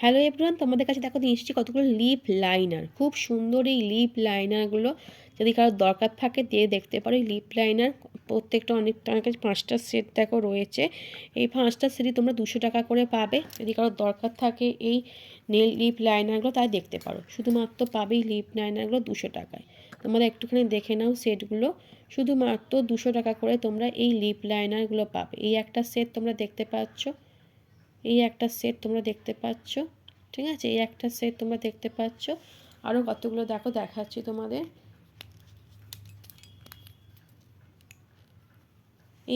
Hello everyone, তোমাদের কাছে দেখো নিয়ে এসেছি কতগুলো লিপ লাইনার। খুব সুন্দর এই লিপ লাইনারগুলো, যদি কারোর দরকার থাকে দিয়ে দেখতে পারো। এই লিপ লাইনার প্রত্যেকটা অনেকটা, আমার কাছে 5টা সেট দেখো রয়েছে। এই 5টা সেটই তোমরা 200 টাকা করে পাবে। যদি কারোর দরকার থাকে এই নেল লিপ লাইনারগুলো তাই দেখতে পারো। শুধুমাত্র পাবে এই লিপ লাইনারগুলো 200 টাকায়। তোমরা একটুখানি দেখে নাও সেটগুলো, শুধুমাত্র 200 টাকা করে তোমরা এই লিপ লাইনারগুলো পাবে। এই একটা সেট তোমরা দেখতে পাচ্ছ, এই একটা সেট তোমরা দেখতে পাচ্ছ, ঠিক আছে? এই একটা সেট তোমরা দেখতে পাচ্ছ। আরও কতগুলো দেখো, দেখাচ্ছি তোমাদের।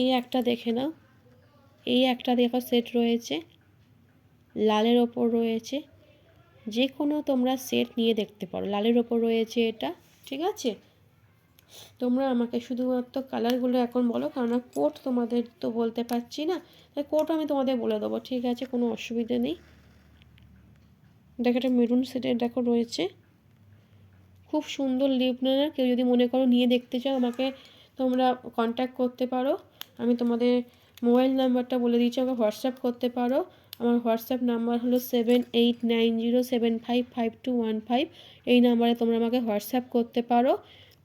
এই একটা দেখে নাও, এই একটা দেখো সেট রয়েছে, লালের ওপর রয়েছে। যে কোনো তোমরা সেট নিয়ে দেখতে পারো। লালের ওপর রয়েছে এটা, ঠিক আছে? তোমরা আমাকে শুধুমাত্র কালারগুলো এখন বলো, কারণ কোড তোমাদের তো বলতে পারছি না, তাই কোড আমি তোমাদের বলে দেবো, ঠিক আছে? কোনো অসুবিধা নেই। দেখো একটা মেরুন সেটের দেখো রয়েছে, খুব সুন্দর লিপ লাইনার। কেউ যদি মনে করো নিয়ে দেখতে চাও, আমাকে তোমরা কন্ট্যাক্ট করতে পারো। আমি তোমাদের মোবাইল নাম্বারটা বলে দিচ্ছি, আমাকে হোয়াটসঅ্যাপ করতে পারো। আমার হোয়াটসঅ্যাপ নাম্বার হলো 7890755215। এই নাম্বারে তোমরা আমাকে হোয়াটসঅ্যাপ করতে পারো।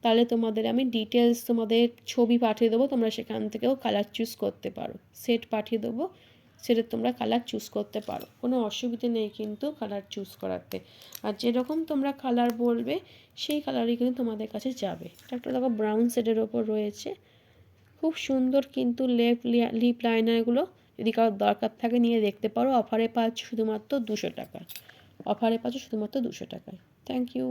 তাহলে তোমাদের আমি ডিটেলস, তোমাদের ছবি পাঠিয়ে দেবো, তোমরা সেখান থেকেও কালার চুজ করতে পারো। সেট পাঠিয়ে দেবো, সেটা তোমরা কালার চুজ করতে পারো। কোনো অসুবিধে নেই কিন্তু কালার চুজ করাতে। আর যেরকম তোমরা কালার বলবে সেই কালারই কিন্তু তোমাদের কাছে যাবে। একটা দেখো ব্রাউন শেডের ওপর রয়েছে, খুব সুন্দর কিন্তু লিপ লাইনারগুলো। যদি কারোর দরকার থাকে নিয়ে দেখতে পারো। অফারে পাচ্ছ শুধুমাত্র 200 টাকায়। অফারে পাচ্ছ শুধুমাত্র 200 টাকায়। Thank you.